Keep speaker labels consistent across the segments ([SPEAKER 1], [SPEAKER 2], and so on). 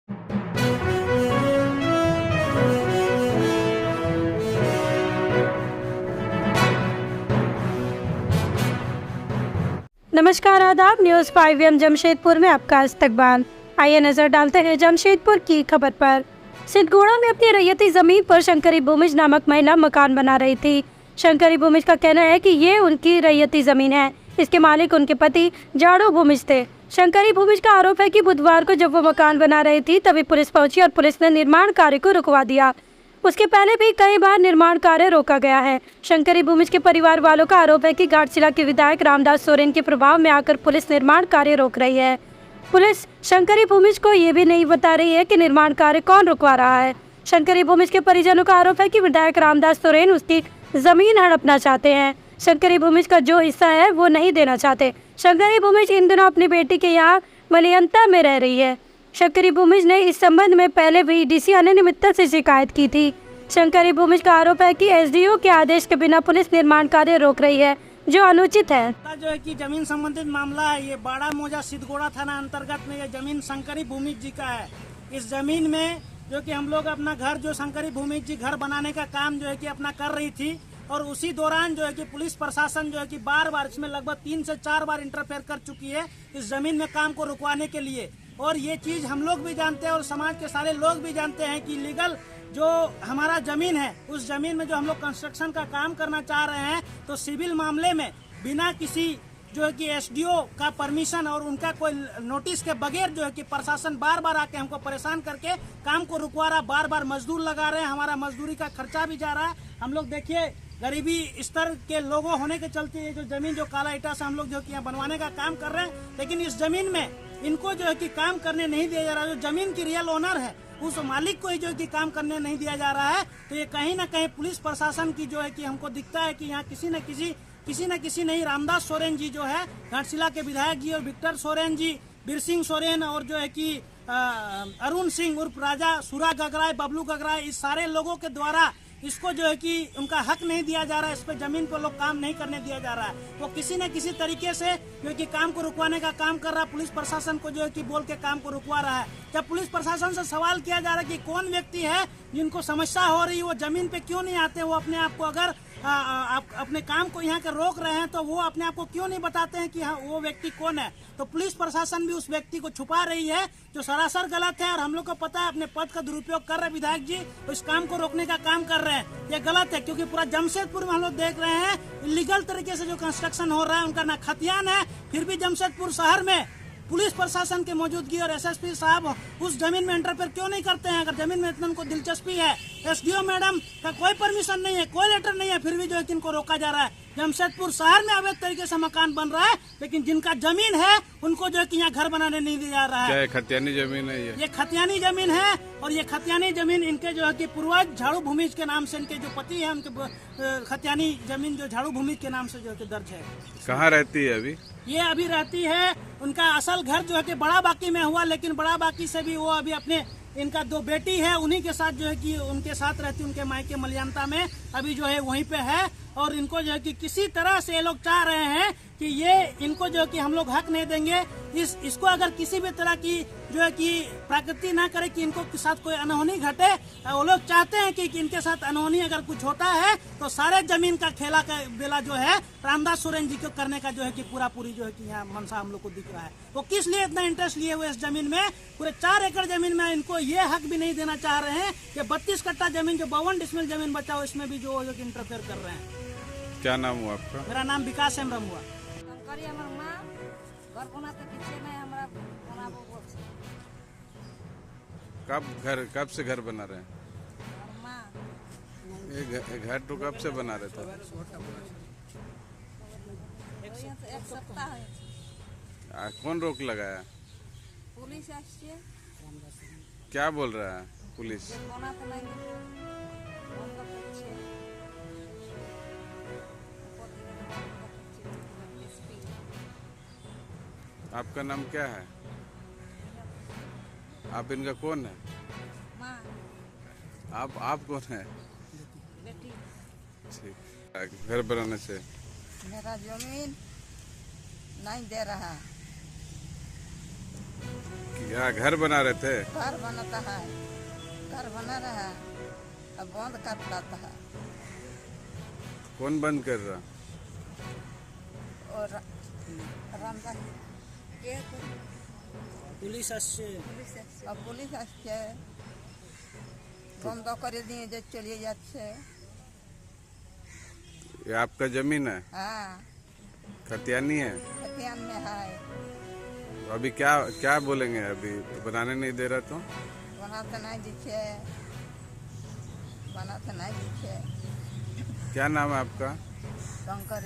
[SPEAKER 1] नमस्कार, आदाब। न्यूज़ 5 जमशेदपुर में आपका इस्तकबाल। आइए नजर डालते हैं जमशेदपुर की खबर पर। सिद्धगोड़ा में अपनी रैयती जमीन पर शंकरी भूमिज नामक महिला मकान बना रही थी। शंकरी भूमिज का कहना है कि ये उनकी रैयती जमीन है। इसके मालिक उनके पति जाड़ो भूमिज थे। शंकरी भूमिज का आरोप है कि बुधवार को जब वो मकान बना रही थी तभी पुलिस पहुंची और पुलिस ने निर्माण कार्य को रुकवा दिया। उसके पहले भी कई बार निर्माण कार्य रोका गया है। शंकरी भूमिज के परिवार वालों का आरोप है कि घाटशिला के विधायक रामदास सोरेन के प्रभाव में आकर पुलिस निर्माण कार्य रोक रही है। पुलिस शंकरी भूमिज को ये भी नहीं बता रही है कि निर्माण कार्य कौन रुकवा रहा है। शंकरी भूमिज के परिजनों का आरोप है कि विधायक रामदास सोरेन उसकी जमीन हड़पना चाहते हैं। शंकरी भूमिज का जो हिस्सा है वो नहीं देना चाहते। शंकरी भूमिज इन दिनों अपनी बेटी के यहाँ मलियंता में रह रही है। शंकरी भूमिज ने इस संबंध में पहले भी डीसी अनियमितता से शिकायत की थी। शंकरी भूमिज का आरोप है कि एसडीओ के आदेश के बिना पुलिस निर्माण कार्य रोक रही है, जो अनुचित है।
[SPEAKER 2] जो है कि जमीन संबंधित मामला है, ये बाड़ा मोजा सिद्धगोड़ा थाना अंतर्गत में ये जमीन शंकरी भूमिज जी का है। इस जमीन में जो कि हम लोग अपना घर, जो शंकरी भूमिज जी घर बनाने का काम जो है कि अपना कर रही थी, और उसी दौरान जो है कि पुलिस प्रशासन जो है कि बार बार इसमें लगभग 3 से 4 बार इंटरफेयर कर चुकी है इस जमीन में काम को रुकवाने के लिए। और ये चीज हम लोग भी जानते हैं और समाज के सारे लोग भी जानते हैं कि लीगल जो हमारा जमीन है, उस जमीन में जो हम लोग कंस्ट्रक्शन का काम करना चाह रहे हैं, तो सिविल मामले में बिना किसी जो है कि एसडीओ का परमिशन और उनका कोई नोटिस के बगैर जो है कि प्रशासन बार बार आके हमको परेशान करके काम को रुकवा रहा, बार बार मजदूर लगा रहे हैं, हमारा मजदूरी का खर्चा भी जा रहा है। हम लोग देखिए गरीबी स्तर के लोगों होने के चलते ये जो जमीन जो काला ईटा से हम लोग जो कि यहाँ बनवाने का काम कर रहे हैं, लेकिन इस जमीन में इनको जो है कि काम करने नहीं दिया जा रहा। जो जमीन की रियल ओनर है उस मालिक को ही जो है कि काम करने नहीं दिया जा रहा है। तो ये कहीं ना कहीं पुलिस प्रशासन की जो है कि हमको दिखता है कि यहाँ किसी न किसी नहीं, रामदास सोरेन जी जो है घाटशिला के विधायक जी, और विक्टर सोरेन जी, बीर सिंह सोरेन, और जो है कि अरुण सिंह उर्फ राजा, सूरा गगराय, बबलू गगराय, इस सारे लोगों के द्वारा इसको जो है कि उनका हक नहीं दिया जा रहा है। इस पे जमीन पर लोग काम नहीं करने दिया जा रहा है। वो किसी न किसी तरीके से जो है कि काम को रुकवाने का काम कर रहा है। पुलिस प्रशासन को जो है कि बोल के काम को रुकवा रहा है। जब पुलिस प्रशासन से सवाल किया जा रहा है कि कौन व्यक्ति है जिनको समस्या हो रही है, वो जमीन पे क्यों नहीं आते, वो अपने आप को अगर आप अपने काम को यहाँ के रोक रहे हैं तो वो अपने आप को क्यों नहीं बताते हैं कि हाँ वो व्यक्ति कौन है। तो पुलिस प्रशासन भी उस व्यक्ति को छुपा रही है, जो सरासर गलत है। और हम लोग को पता है अपने पद का दुरुपयोग कर रहे विधायक जी, तो इस काम को रोकने का काम कर रहे हैं। ये गलत है, क्योंकि पूरा जमशेदपुर में हम लोग देख रहे हैं इलीगल तरीके से जो कंस्ट्रक्शन हो रहा है, उनका ना खतियान है, फिर भी जमशेदपुर शहर में पुलिस प्रशासन की मौजूदगी और एसएसपी साहब उस जमीन में इंटरफेयर क्यों नहीं करते हैं। अगर जमीन में इतना उनको दिलचस्पी है, एसडीओ मैडम का कोई परमिशन नहीं है, कोई लेटर नहीं है, फिर भी जो है कि इनको रोका जा रहा है। जमशेदपुर शहर में अवैध तरीके से मकान बन रहा है, लेकिन जिनका जमीन है उनको जो है कि यहाँ घर बनाने नहीं दिया जा रहा है।
[SPEAKER 3] क्या खतियानी जमीन है? ये
[SPEAKER 2] खतियानी जमीन है, और ये खतियानी जमीन इनके जो है कि पूर्वज झाड़ू भूमिज के नाम से, इनके जो पति है उनके खतियानी जमीन जो झाड़ू भूमिज के नाम से जो है कि दर्ज है।
[SPEAKER 3] कहाँ रहती है अभी?
[SPEAKER 2] ये अभी रहती है, उनका असल घर जो है कि बड़ा बाकी में हुआ, लेकिन बड़ा बाकी से भी वो अभी अपने, इनका 2 बेटी है, उन्हीं के साथ जो है कि उनके साथ रहती, उनके मायके मलियांता में अभी जो है वहीं पे है। और इनको जो है कि किसी तरह से ये लोग चाह रहे हैं कि ये इनको जो है कि हम लोग हक नहीं देंगे। इसको अगर किसी भी तरह की जो है कि प्रकृति ना करे कि इनको के साथ कोई अनहोनी घटे, वो लोग चाहते हैं कि इनके साथ अनहोनी अगर कुछ होता है तो सारे जमीन का खेला का बेला जो है रामदास सोरेन जी को करने का जो है कि पूरी जो है कि यहाँ मनसा हम लोग को दिख रहा है। वो किस लिए इतना इंटरेस्ट लिए हुए इस जमीन में, पूरे 4 एकड़ जमीन में इनको ये हक भी नहीं देना चाह रहे हैं कि 32 कट्टा जमीन जो 52 डिसमिल जमीन बचा हो, इसमें भी जो इंटरफेयर कर रहे हैं।
[SPEAKER 3] क्या नाम हुआ आपका?
[SPEAKER 2] मेरा नाम विकास हेम्ब्रम हुआ।
[SPEAKER 3] कब से घर बना रहे हैं? ये घर तो कब से बना रहे थे?
[SPEAKER 4] एक सप्ताह है।
[SPEAKER 3] कौन रोक लगाया?
[SPEAKER 4] पुलिस
[SPEAKER 3] क्या बोल रहा है पुलिस? आपका नाम क्या है? आप इनका कौन है?
[SPEAKER 4] माँ।
[SPEAKER 3] आप कौन है?
[SPEAKER 4] बेटी।
[SPEAKER 3] ठीक। घर बनाने से
[SPEAKER 4] मेरा जमीन नहीं दे रहा।
[SPEAKER 3] क्या घर बना रहे थे?
[SPEAKER 4] घर बनाता है, घर बना रहा है, अब बंद कर लाता है।
[SPEAKER 3] कौन बंद कर रहा?
[SPEAKER 4] और रामदा ये
[SPEAKER 2] पुलिस আসছে
[SPEAKER 4] अब पुलिस আসছে बंद করে দিয়ে যে চলে যাচ্ছে।
[SPEAKER 3] ये आपका जमीन है?
[SPEAKER 4] हाँ,
[SPEAKER 3] खतियानी है?
[SPEAKER 4] खतियान में है।
[SPEAKER 3] अभी क्या क्या बोलेंगे? अभी बनाने नहीं दे रहा तो?
[SPEAKER 4] बनाते नहीं दिखे, बनाते नहीं दिखे।
[SPEAKER 3] क्या नाम है आपका?
[SPEAKER 4] Shankar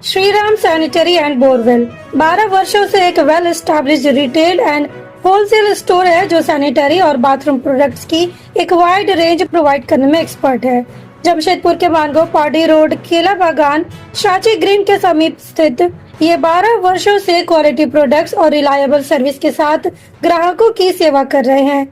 [SPEAKER 1] Shriram sanitary and borewell 12 वर्षों से एक well established retail and wholesale store है जो सैनिटरी और बाथरूम प्रोडक्ट्स की एक वाइड रेंज प्रोवाइड करने में एक्सपर्ट है। जमशेदपुर के मानगो पार्टी रोड केला बागान शाची ग्रीन के समीप स्थित ये 12 वर्षों से क्वालिटी प्रोडक्ट्स और रिलायबल सर्विस के साथ ग्राहकों की सेवा कर रहे हैं।